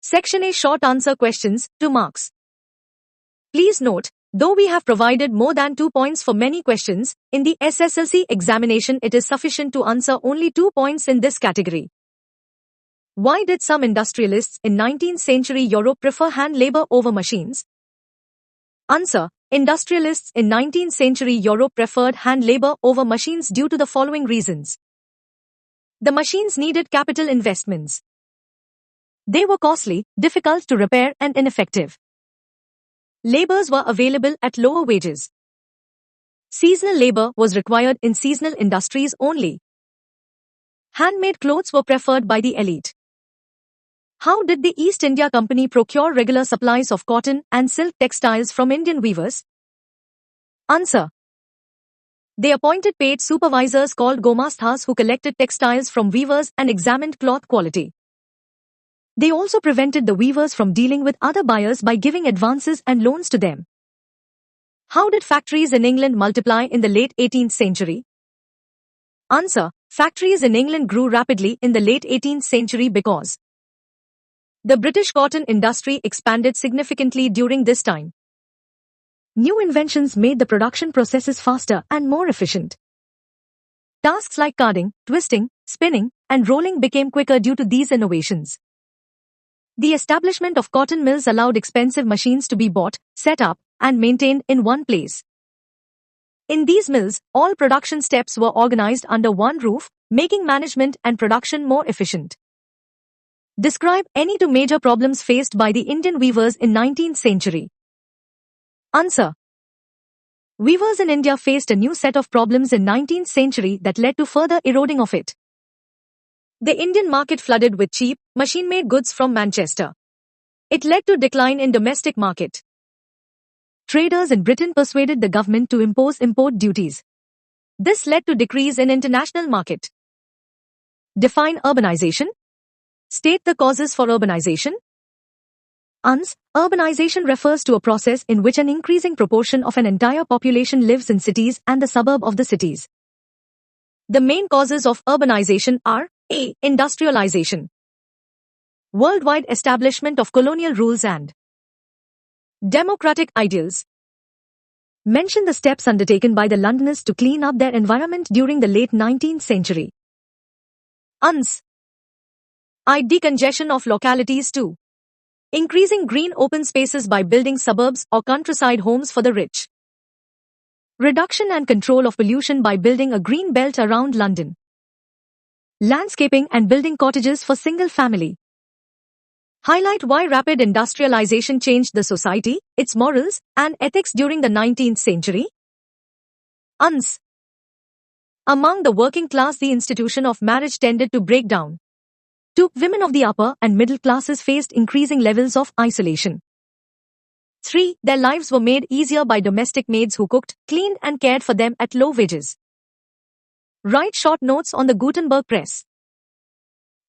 Section A short answer questions, 2 marks. Please note, though we have provided more than 2 points for many questions, in the SSLC examination it is sufficient to answer only 2 points in this category. Why did some industrialists in 19th century Europe prefer hand labor over machines? Answer. Industrialists in 19th century Europe preferred hand labor over machines due to the following reasons. The machines needed capital investments. They were costly, difficult to repair and ineffective. Laborers were available at lower wages. Seasonal labor was required in seasonal industries only. Handmade clothes were preferred by the elite. How did the East India Company procure regular supplies of cotton and silk textiles from Indian weavers? Answer. They appointed paid supervisors called gomasthas who collected textiles from weavers and examined cloth quality. They also prevented the weavers from dealing with other buyers by giving advances and loans to them. How did factories in England multiply in the late 18th century? Answer. Factories in England grew rapidly in the late 18th century because the British cotton industry expanded significantly during this time. New inventions made the production processes faster and more efficient. Tasks like carding, twisting, spinning, and rolling became quicker due to these innovations. The establishment of cotton mills allowed expensive machines to be bought, set up, and maintained in one place. In these mills, all production steps were organized under one roof, making management and production more efficient. Describe any 2 major problems faced by the Indian weavers in 19th century. Answer. Weavers in India faced a new set of problems in 19th century that led to further eroding of it. The Indian market flooded with cheap, machine-made goods from Manchester. It led to decline in domestic market. Traders in Britain persuaded the government to impose import duties. This led to decrease in international market. Define urbanization. State the causes for urbanization. UNS. Urbanization refers to a process in which an increasing proportion of an entire population lives in cities and the suburb of the cities. The main causes of urbanization are A. Industrialization. Worldwide establishment of colonial rules and democratic ideals. Mention the steps undertaken by the Londoners to clean up their environment during the late 19th century. UNS. I. Decongestion of localities too. Increasing green open spaces by building suburbs or countryside homes for the rich. Reduction and control of pollution by building a green belt around London. Landscaping and building cottages for single family. Highlight why rapid industrialization changed the society, its morals, and ethics during the 19th century. UNS. Among the working class, the institution of marriage tended to break down. 2. Women of the upper and middle classes faced increasing levels of isolation. 3. Their lives were made easier by domestic maids who cooked, cleaned and cared for them at low wages. Write short notes on the Gutenberg press.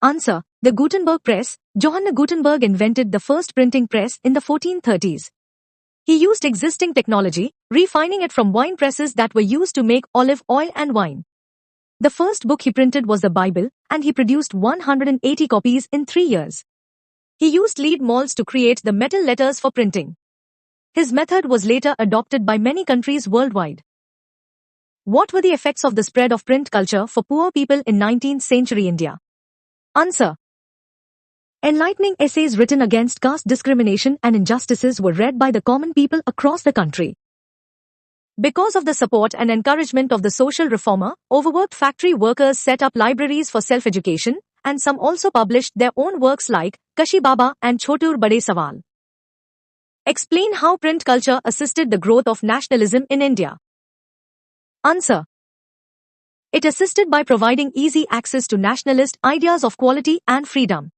Answer. The Gutenberg press. Johann Gutenberg invented the first printing press in the 1430s. He used existing technology, refining it from wine presses that were used to make olive oil and wine. The first book he printed was the Bible, and he produced 180 copies in 3 years. He used lead molds to create the metal letters for printing. His method was later adopted by many countries worldwide. What were the effects of the spread of print culture for poor people in 19th century India? Answer. Enlightening essays written against caste discrimination and injustices were read by the common people across the country. Because of the support and encouragement of the social reformer, overworked factory workers set up libraries for self-education, and some also published their own works like Kashi Baba and Chotur Bade Sawal. Explain how print culture assisted the growth of nationalism in India. Answer. It assisted by providing easy access to nationalist ideas of equality and freedom.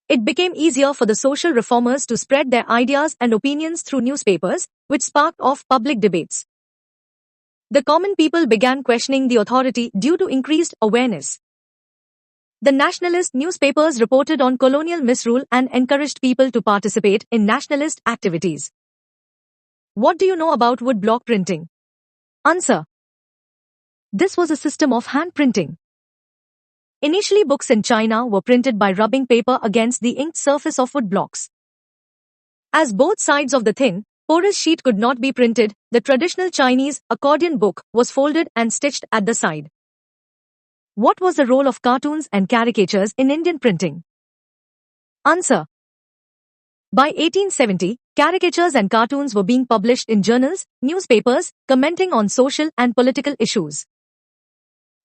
It became easier for the social reformers to spread their ideas and opinions through newspapers, which sparked off public debates. The common people began questioning the authority due to increased awareness. The nationalist newspapers reported on colonial misrule and encouraged people to participate in nationalist activities. What do you know about woodblock printing? Answer. This was a system of hand printing. Initially, books in China were printed by rubbing paper against the inked surface of wood blocks. As both sides of the thin, porous sheet could not be printed, the traditional Chinese accordion book was folded and stitched at the side. What was the role of cartoons and caricatures in Indian printing? Answer. By 1870, caricatures and cartoons were being published in journals, newspapers, commenting on social and political issues.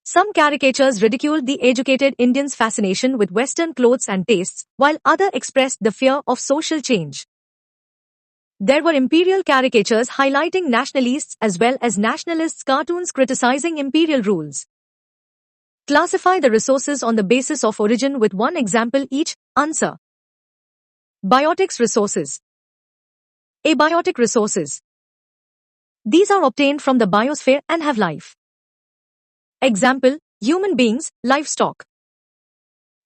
Some caricatures ridiculed the educated Indians' fascination with Western clothes and tastes, while others expressed the fear of social change. There were imperial caricatures highlighting nationalists as well as nationalists' cartoons criticizing imperial rules. Classify the resources on the basis of origin with one example each. Answer. Biotics resources. Abiotic resources. These are obtained from the biosphere and have life. Example, human beings, livestock.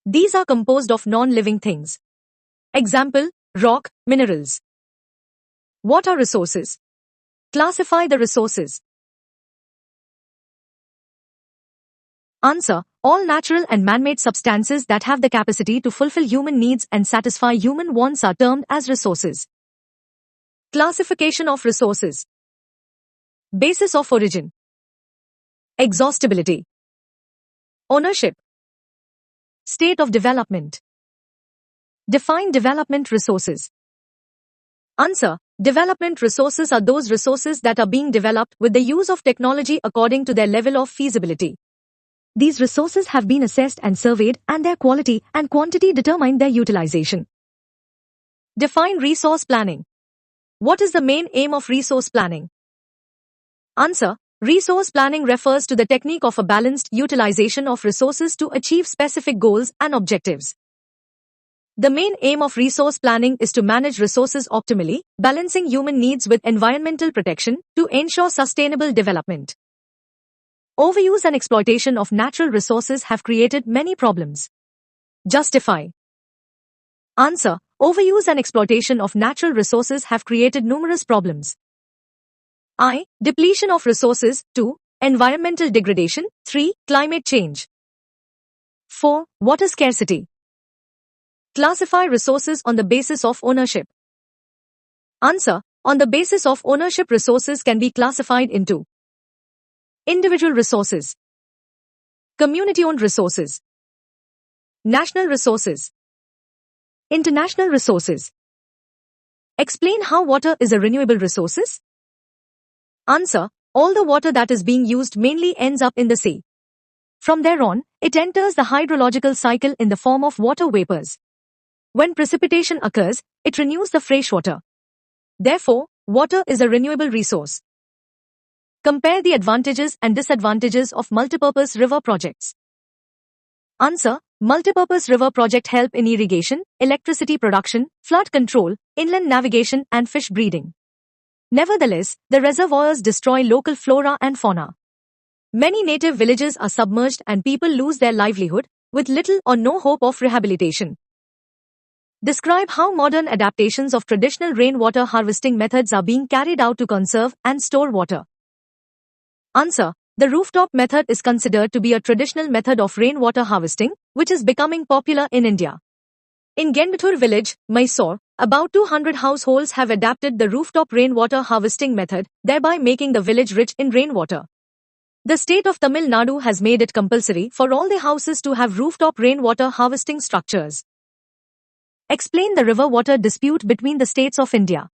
These are composed of non-living things. Example, rock, minerals. What are resources? Classify the resources. Answer. All natural and man-made substances that have the capacity to fulfill human needs and satisfy human wants are termed as resources. Classification of resources. Basis of origin. Exhaustibility. Ownership. State of development. Define development resources. Answer. Development resources are those resources that are being developed with the use of technology according to their level of feasibility. These resources have been assessed and surveyed, and their quality and quantity determine their utilization. Define resource planning. What is the main aim of resource planning? Answer. Resource planning refers to the technique of a balanced utilization of resources to achieve specific goals and objectives. The main aim of resource planning is to manage resources optimally, balancing human needs with environmental protection to ensure sustainable development. Overuse and exploitation of natural resources have created many problems. Justify. Answer. Overuse and exploitation of natural resources have created numerous problems. I. Depletion of resources. 2. Environmental degradation. 3. Climate change. 4. Water scarcity. Classify resources on the basis of ownership. Answer. On the basis of ownership, resources can be classified into individual resources, community-owned resources, national resources, international resources. Explain how water is a renewable resource. Answer. All the water that is being used mainly ends up in the sea. From there on, it enters the hydrological cycle in the form of water vapors. When precipitation occurs, it renews the fresh water. Therefore, water is a renewable resource. Compare the advantages and disadvantages of multipurpose river projects. Answer. Multipurpose river projects help in irrigation, electricity production, flood control, inland navigation and fish breeding. Nevertheless, the reservoirs destroy local flora and fauna. Many native villages are submerged and people lose their livelihood, with little or no hope of rehabilitation. Describe how modern adaptations of traditional rainwater harvesting methods are being carried out to conserve and store water. Answer. The rooftop method is considered to be a traditional method of rainwater harvesting, which is becoming popular in India. In Genbathur village, Mysore, about 200 households have adapted the rooftop rainwater harvesting method, thereby making the village rich in rainwater. The state of Tamil Nadu has made it compulsory for all the houses to have rooftop rainwater harvesting structures. Explain the river water dispute between the states of India.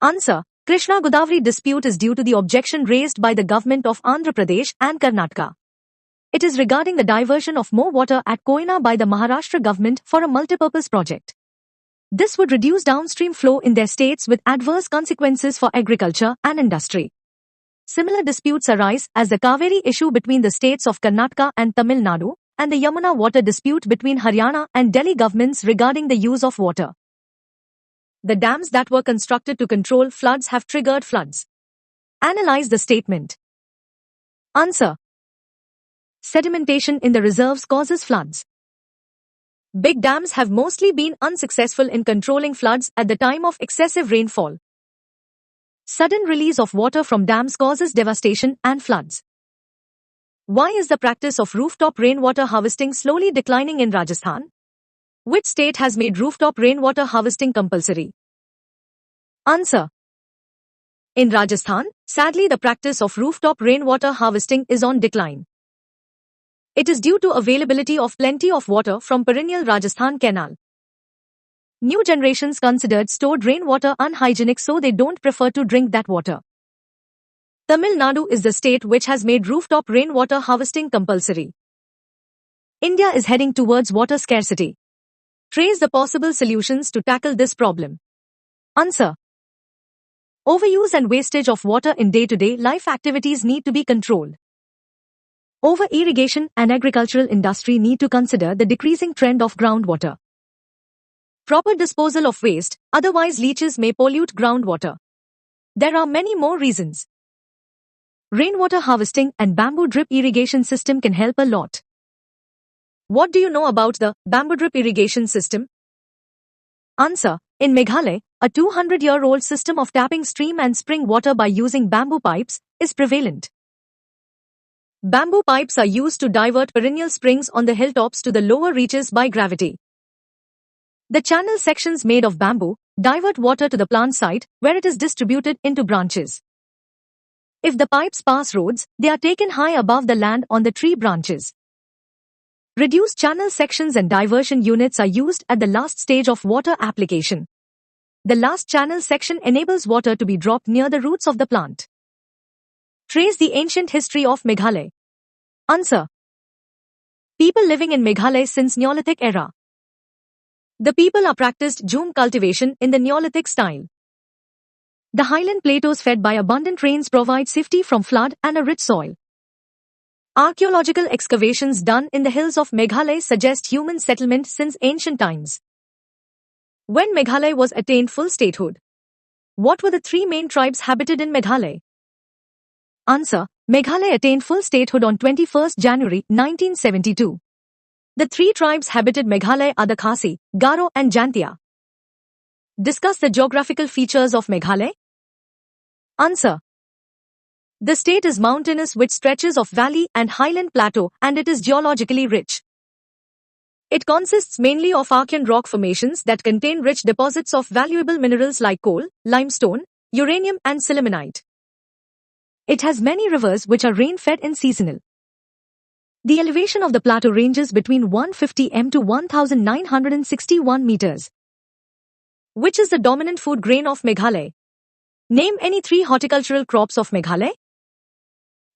Answer. Krishna-Godavari dispute is due to the objection raised by the government of Andhra Pradesh and Karnataka. It is regarding the diversion of more water at Koyna by the Maharashtra government for a multipurpose project. This would reduce downstream flow in their states with adverse consequences for agriculture and industry. Similar disputes arise as the Kaveri issue between the states of Karnataka and Tamil Nadu, and the Yamuna water dispute between Haryana and Delhi governments regarding the use of water. The dams that were constructed to control floods have triggered floods. Analyze the statement. Answer. Sedimentation in the reserves causes floods. Big dams have mostly been unsuccessful in controlling floods at the time of excessive rainfall. Sudden release of water from dams causes devastation and floods. Why is the practice of rooftop rainwater harvesting slowly declining in Rajasthan? Which state has made rooftop rainwater harvesting compulsory? Answer. In Rajasthan, sadly the practice of rooftop rainwater harvesting is on decline. It is due to availability of plenty of water from perennial Rajasthan canal. New generations considered stored rainwater unhygienic, so they don't prefer to drink that water. Tamil Nadu is the state which has made rooftop rainwater harvesting compulsory. India is heading towards water scarcity. Trace the possible solutions to tackle this problem. Answer. Overuse and wastage of water in day-to-day life activities need to be controlled. Over-irrigation and agricultural industry need to consider the decreasing trend of groundwater. Proper disposal of waste, otherwise leaches may pollute groundwater. There are many more reasons. Rainwater harvesting and bamboo drip irrigation system can help a lot. What do you know about the bamboo drip irrigation system? Answer. In Meghalaya, a 200-year-old system of tapping stream and spring water by using bamboo pipes is prevalent. Bamboo pipes are used to divert perennial springs on the hilltops to the lower reaches by gravity. The channel sections made of bamboo divert water to the plant site, where it is distributed into branches. If the pipes pass roads, they are taken high above the land on the tree branches. Reduced channel sections and diversion units are used at the last stage of water application. The last channel section enables water to be dropped near the roots of the plant. Trace the ancient history of Meghalaya. Answer. People living in Meghalaya since Neolithic era. The people are practiced jhum cultivation in the Neolithic style. The highland plateaus fed by abundant rains provide safety from flood and a rich soil. Archaeological excavations done in the hills of Meghalaya suggest human settlement since ancient times. When Meghalaya was attained full statehood, what were the three main tribes habited in Meghalaya? Answer. Meghalaya attained full statehood on 21 January 1972. The three tribes habited Meghalaya are the Khasi, Garo and Jantia. Discuss the geographical features of Meghalaya. Answer. The state is mountainous with stretches of valley and highland plateau, and it is geologically rich. It consists mainly of Archean rock formations that contain rich deposits of valuable minerals like coal, limestone, uranium and sillimanite. It has many rivers which are rain-fed and seasonal. The elevation of the plateau ranges between 150 m to 1961 meters. Which is the dominant food grain of Meghalaya? Name any three horticultural crops of Meghalaya.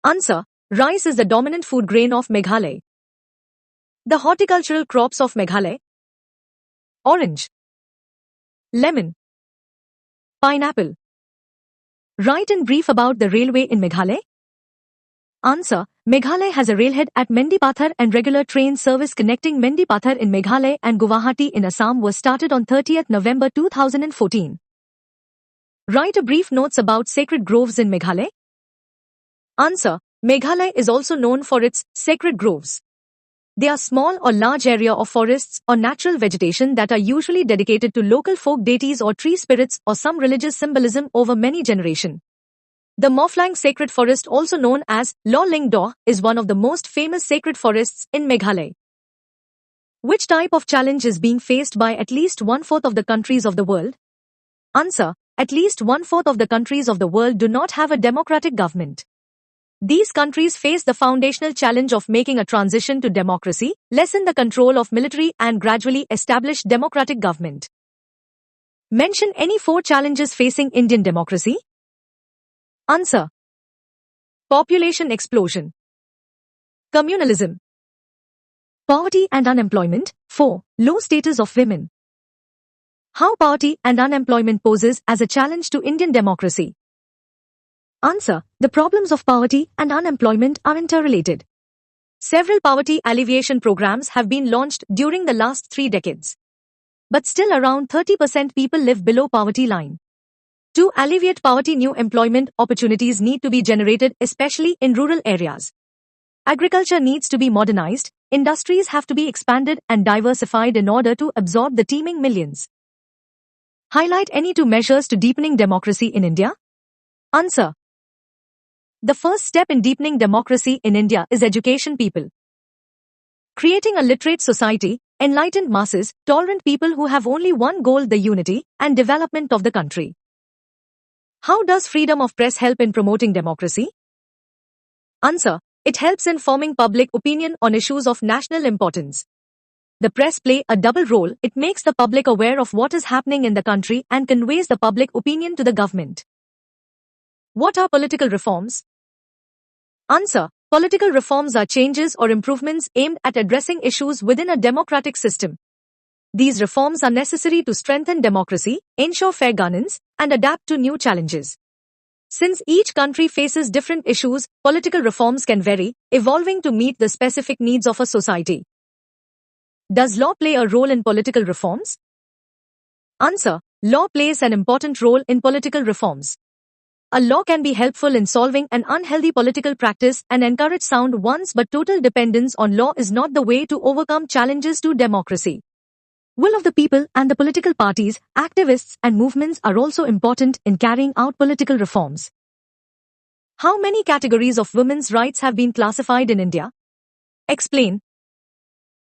Answer. Rice is the dominant food grain of Meghalaya. The horticultural crops of Meghalaya: orange, lemon, pineapple. Write in brief about the railway in Meghalaya. Answer. Meghalaya has a railhead at Mendipathar and regular train service connecting Mendipathar in Meghalaya and Guwahati in Assam was started on 30th November 2014. Write a brief notes about sacred groves in Meghalaya. Answer. Meghalaya is also known for its sacred groves. They are small or large area of forests or natural vegetation that are usually dedicated to local folk deities or tree spirits or some religious symbolism over many generations. The Mawphlang Sacred Forest, also known as Law Ling Daw, is one of the most famous sacred forests in Meghalaya. Which type of challenge is being faced by at least one-fourth of the countries of the world? Answer. At least one-fourth of the countries of the world do not have a democratic government. These countries face the foundational challenge of making a transition to democracy, lessen the control of military and gradually establish democratic government. Mention any four challenges facing Indian democracy. Answer. Population explosion, communalism, poverty and unemployment. 4. Low status of women. How poverty and unemployment poses as a challenge to Indian democracy. Answer. The problems of poverty and unemployment are interrelated. Several poverty alleviation programs have been launched during the last 3 decades. But still around 30% people live below poverty line. To alleviate poverty, new employment opportunities need to be generated, especially in rural areas. Agriculture needs to be modernized, industries have to be expanded and diversified in order to absorb the teeming millions. Highlight any 2 measures to deepening democracy in India. Answer. The first step in deepening democracy in India is education people. Creating a literate society, enlightened masses, tolerant people who have only one goal: the unity and development of the country. How does freedom of press help in promoting democracy? Answer: it helps in forming public opinion on issues of national importance. The press play a double role. It makes the public aware of what is happening in the country and conveys the public opinion to the government. What are political reforms? Answer: political reforms are changes or improvements aimed at addressing issues within a democratic system. These reforms are necessary to strengthen democracy, ensure fair governance, and adapt to new challenges. Since each country faces different issues, political reforms can vary, evolving to meet the specific needs of a society. Does law play a role in political reforms? Answer: law plays an important role in political reforms. A law can be helpful in solving an unhealthy political practice and encourage sound ones, but total dependence on law is not the way to overcome challenges to democracy. Will of the people and the political parties, activists and movements are also important in carrying out political reforms. How many categories of women's rights have been classified in India? Explain.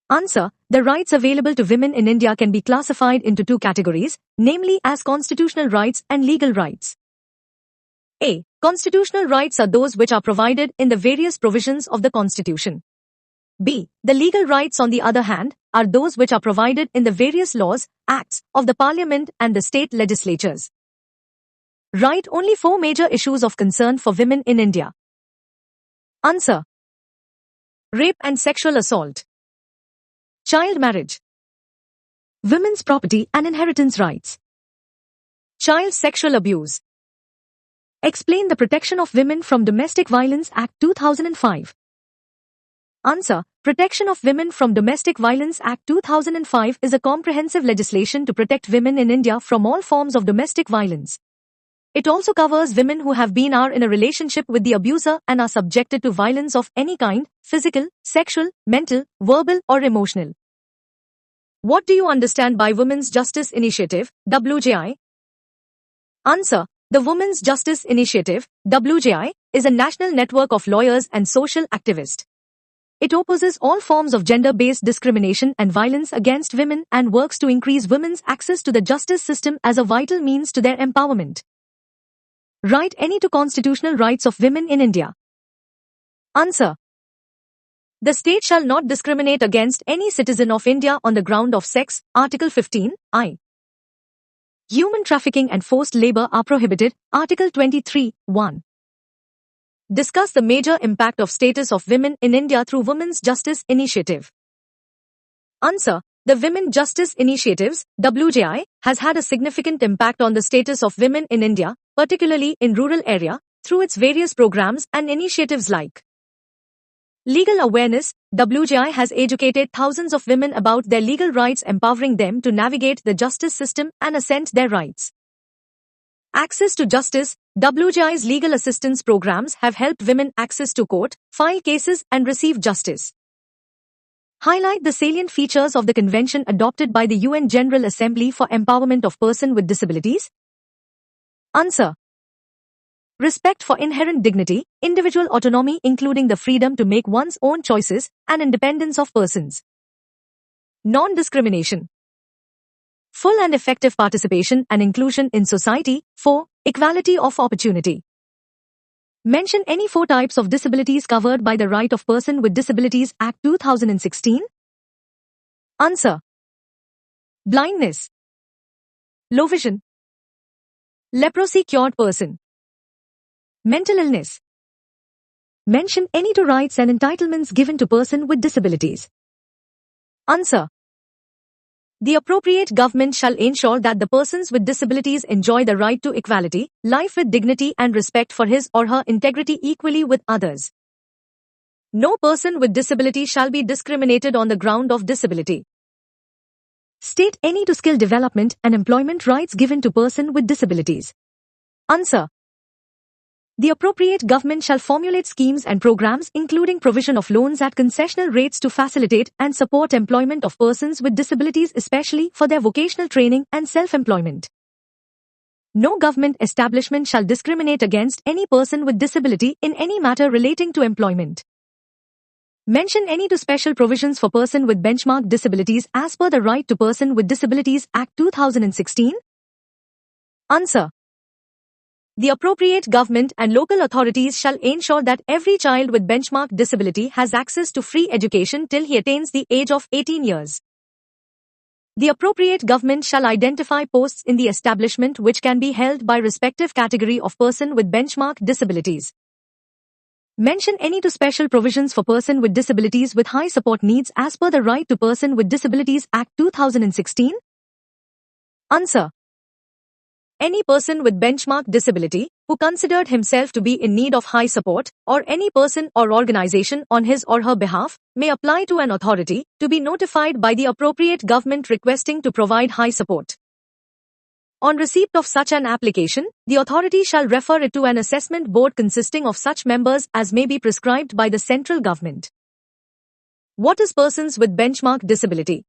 Answer: the rights available to women in India can be classified into two categories, namely as constitutional rights and legal rights. A. Constitutional rights are those which are provided in the various provisions of the Constitution. B. The legal rights, on the other hand, are those which are provided in the various laws, acts of the Parliament and the state legislatures. Write only 4 major issues of concern for women in India. Answer: rape and sexual assault, child marriage, women's property and inheritance rights, child sexual abuse. Explain the Protection of Women from Domestic Violence Act 2005. Answer: Protection of Women from Domestic Violence Act 2005 is a comprehensive legislation to protect women in India from all forms of domestic violence. It also covers women who have been in a relationship with the abuser and are subjected to violence of any kind: physical, sexual, mental, verbal or emotional. What do you understand by Women's Justice Initiative, WJI? Answer: the Women's Justice Initiative, WJI, is a national network of lawyers and social activists. It opposes all forms of gender-based discrimination and violence against women and works to increase women's access to the justice system as a vital means to their empowerment. Write any 2 constitutional rights of women in India. Answer: the state shall not discriminate against any citizen of India on the ground of sex, Article 15, I. Human trafficking and forced labor are prohibited, Article 23, 1. Discuss the major impact of status of women in India through Women's Justice Initiative. Answer: the Women Justice Initiatives, WJI, has had a significant impact on the status of women in India, particularly in rural area, through its various programs and initiatives like legal awareness. WJI has educated thousands of women about their legal rights, empowering them to navigate the justice system and assert their rights. Access to justice. WJI's legal assistance programs have helped women access to court, file cases and receive justice. Highlight the salient features of the convention adopted by the UN General Assembly for Empowerment of Persons with Disabilities. Answer: respect for inherent dignity, individual autonomy including the freedom to make one's own choices, and independence of persons. Non-discrimination. Full and effective participation and inclusion in society. 4. Equality of opportunity. Mention any 4 types of disabilities covered by the Right of Person with Disabilities Act 2016. Answer: blindness, low vision, leprosy cured person, mental illness. Mention any 2 rights and entitlements given to person with disabilities. Answer: the appropriate government shall ensure that the persons with disabilities enjoy the right to equality, life with dignity and respect for his or her integrity equally with others. No person with disability shall be discriminated on the ground of disability. State any 2 skill development and employment rights given to person with disabilities. Answer: the appropriate government shall formulate schemes and programs including provision of loans at concessional rates to facilitate and support employment of persons with disabilities, especially for their vocational training and self-employment. No government establishment shall discriminate against any person with disability in any matter relating to employment. Mention any two special provisions for person with benchmark disabilities as per the Right to Person with Disabilities Act 2016. Answer. The appropriate government and local authorities shall ensure that every child with benchmark disability has access to free education till he attains the age of 18 years. The appropriate government shall identify posts in the establishment which can be held by respective category of person with benchmark disabilities. Mention any two special provisions for person with disabilities with high support needs as per the Right to Person with Disabilities Act 2016. Answer. Any person with benchmark disability who considered himself to be in need of high support, or any person or organization on his or her behalf, may apply to an authority to be notified by the appropriate government requesting to provide high support. On receipt of such an application, the authority shall refer it to an assessment board consisting of such members as may be prescribed by the central government. What is persons with benchmark disability?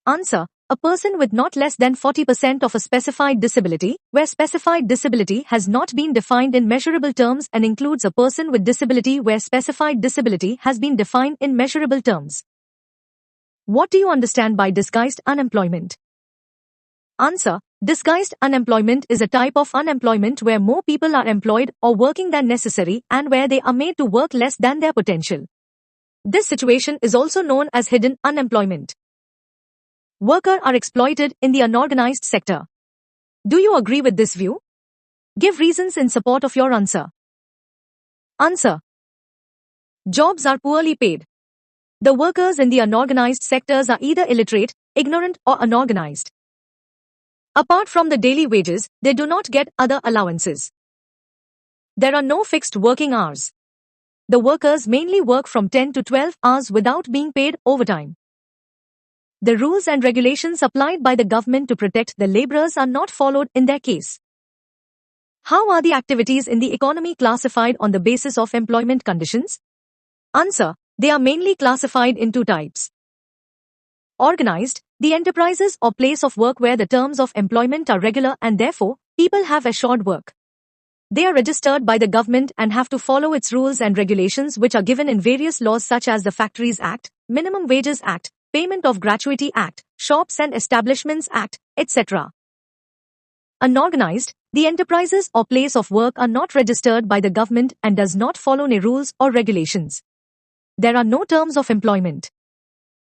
Answer. A person with not less than 40% of a specified disability, where specified disability has not been defined in measurable terms, and includes a person with disability where specified disability has been defined in measurable terms. What do you understand by disguised unemployment? Answer. Disguised unemployment is a type of unemployment where more people are employed or working than necessary and where they are made to work less than their potential. This situation is also known as hidden unemployment. Workers are exploited in the unorganized sector. Do you agree with this view? Give reasons in support of your answer. Answer. Jobs are poorly paid. The workers in the unorganized sectors are either illiterate, ignorant, or unorganized. Apart from the daily wages, they do not get other allowances. There are no fixed working hours. The workers mainly work from 10 to 12 hours without being paid overtime. The rules and regulations applied by the government to protect the laborers are not followed in their case. How are the activities in the economy classified on the basis of employment conditions? Answer. They are mainly classified in two types. Organized, the enterprises or place of work where the terms of employment are regular and therefore, people have assured work. They are registered by the government and have to follow its rules and regulations which are given in various laws such as the Factories Act, Minimum Wages Act, Payment of Gratuity Act, Shops and Establishments Act, etc. Unorganized, the enterprises or place of work are not registered by the government and does not follow any rules or regulations. There are no terms of employment.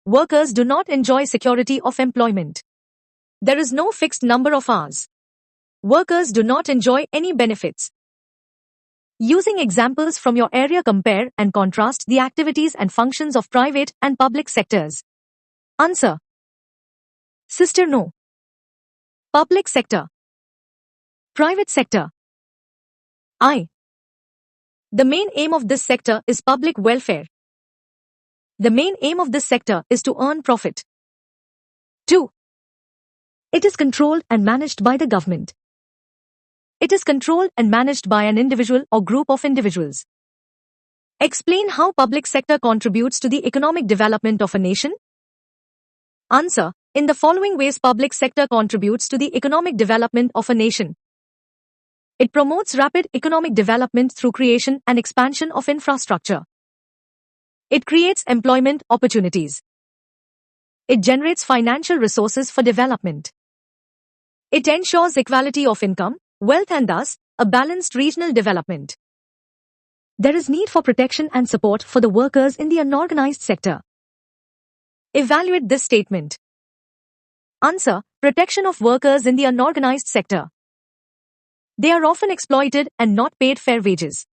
Workers do not enjoy security of employment. There is no fixed number of hours. Workers do not enjoy any benefits. Using examples from your area, compare and contrast the activities and functions of private and public sectors. Answer. Sister, no. Public sector. Private sector. I. The main aim of this sector is public welfare. The main aim of this sector is to earn profit. 2. It is controlled and managed by the government. It is controlled and managed by an individual or group of individuals. Explain how public sector contributes to the economic development of a nation. Answer. In the following ways public sector contributes to the economic development of a nation. It promotes rapid economic development through creation and expansion of infrastructure. It creates employment opportunities. It generates financial resources for development. It ensures equality of income, wealth and thus, a balanced regional development. There is need for protection and support for the workers in the unorganized sector. Evaluate this statement. Answer. Protection of workers in the unorganized sector. They are often exploited and not paid fair wages.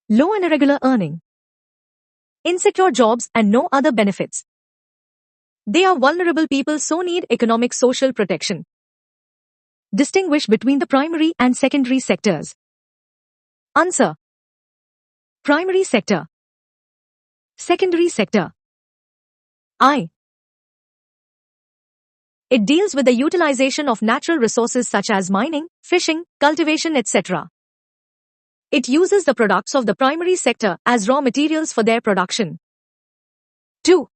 Low and irregular earning. Insecure jobs and no other benefits. They are vulnerable people so need economic social protection. Distinguish between the primary and secondary sectors. Answer. Primary sector. Secondary sector. I. It deals with the utilization of natural resources such as mining, fishing, cultivation, etc. It uses the products of the primary sector as raw materials for their production. 2.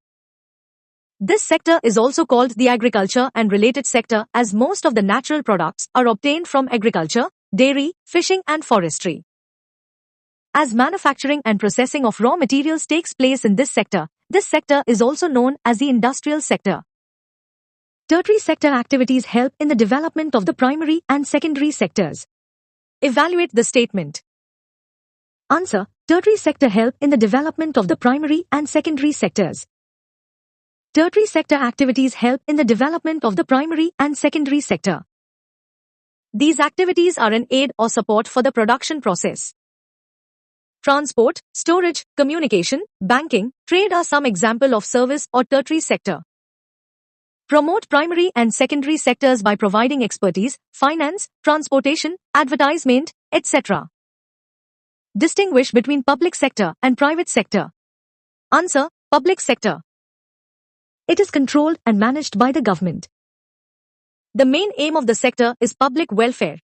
This sector is also called the agriculture and related sector as most of the natural products are obtained from agriculture, dairy, fishing and forestry. As manufacturing and processing of raw materials takes place in this sector is also known as the industrial sector. Tertiary sector activities help in the development of the primary and secondary sectors. Evaluate the statement. Answer. Tertiary sector help in the development of the primary and secondary sectors. Tertiary sector activities help in the development of the primary and secondary sector. These activities are an aid or support for the production process. Transport, storage, communication, banking, trade are some example of service or tertiary sector. Promote primary and secondary sectors by providing expertise, finance, transportation, advertisement, etc. Distinguish between public sector and private sector. Answer. Public sector. It is controlled and managed by the government. The main aim of the sector is public welfare,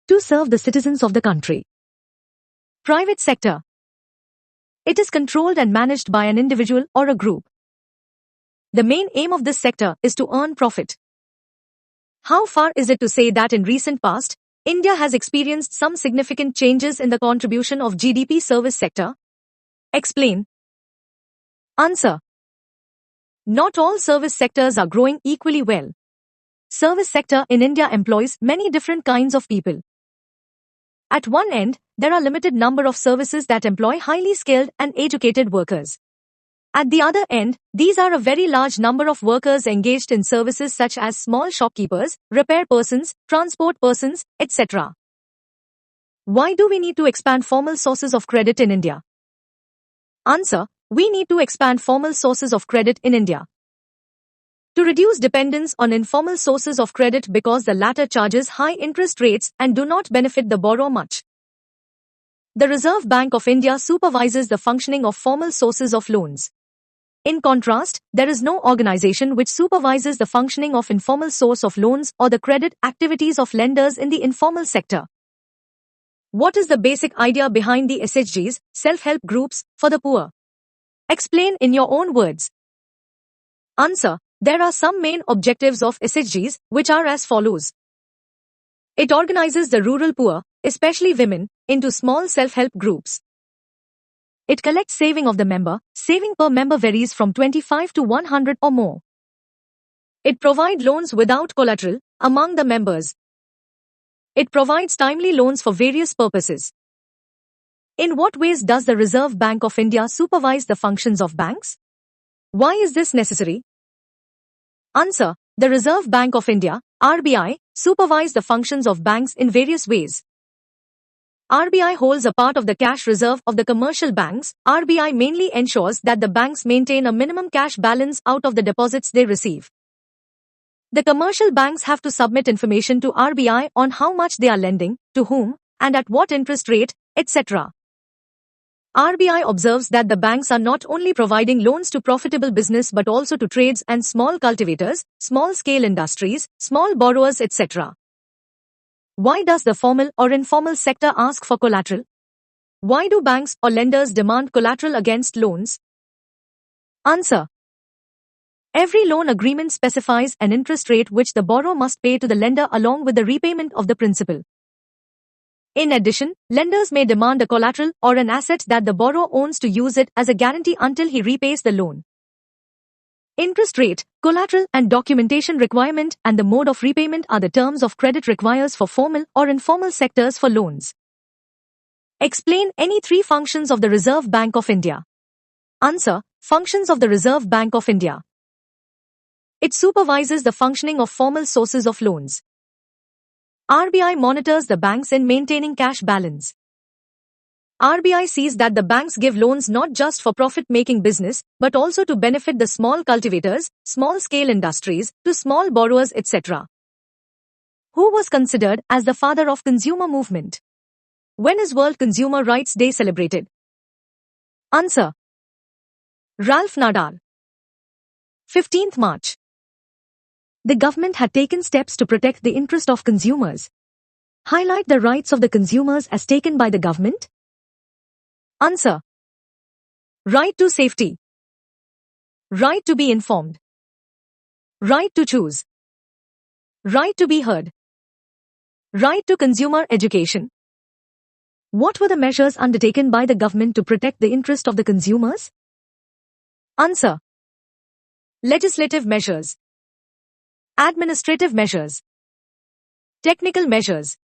to serve the citizens of the country. Private sector. It is controlled and managed by an individual or a group. The main aim of this sector is to earn profit. How far is it to say that in recent past, India has experienced some significant changes in the contribution of GDP service sector? Explain. Answer. Not all service sectors are growing equally well. Service sector in India employs many different kinds of people. At one end, there are limited number of services that employ highly skilled and educated workers. At the other end, these are a very large number of workers engaged in services such as small shopkeepers, repair persons, transport persons, etc. Why do we need to expand formal sources of credit in India? Answer. We need to expand formal sources of credit in India to reduce dependence on informal sources of credit because the latter charges high interest rates and do not benefit the borrower much. The Reserve Bank of India supervises the functioning of formal sources of loans. In contrast, there is no organization which supervises the functioning of informal source of loans or the credit activities of lenders in the informal sector. What is the basic idea behind the SHGs, self-help groups, for the poor? Explain in your own words. Answer. There are some main objectives of SHGs, which are as follows. It organizes the rural poor, especially women, into small self-help groups. It collects saving of the member. Saving per member varies from 25 to 100 or more. It provides loans without collateral among the members. It provides timely loans for various purposes. In what ways does the Reserve Bank of India supervise the functions of banks? Why is this necessary? Answer. The Reserve Bank of India, RBI, supervise the functions of banks in various ways. RBI holds a part of the cash reserve of the commercial banks. RBI mainly ensures that the banks maintain a minimum cash balance out of the deposits they receive. The commercial banks have to submit information to RBI on how much they are lending, to whom, and at what interest rate, etc. RBI observes that the banks are not only providing loans to profitable business but also to trades and small cultivators, small-scale industries, small borrowers, etc. Why does the formal or informal sector ask for collateral? Why do banks or lenders demand collateral against loans? Answer. Every loan agreement specifies an interest rate which the borrower must pay to the lender along with the repayment of the principal. In addition, lenders may demand a collateral or an asset that the borrower owns to use it as a guarantee until he repays the loan. Interest rate, collateral and documentation requirement and the mode of repayment are the terms of credit requires for formal or informal sectors for loans. Explain any three functions of the Reserve Bank of India. Answer. Functions of the Reserve Bank of India. It supervises the functioning of formal sources of loans. RBI monitors the banks in maintaining cash balance. RBI sees that the banks give loans not just for profit-making business, but also to benefit the small cultivators, small-scale industries, to small borrowers, etc. Who was considered as the father of consumer movement? When is World Consumer Rights Day celebrated? Answer. Ralph Nader. 15th March. The government had taken steps to protect the interest of consumers. Highlight the rights of the consumers as taken by the government. Answer. Right to safety. Right to be informed. Right to choose. Right to be heard. Right to consumer education. What were the measures undertaken by the government to protect the interest of the consumers? Answer. Legislative measures. Administrative measures. Technical measures.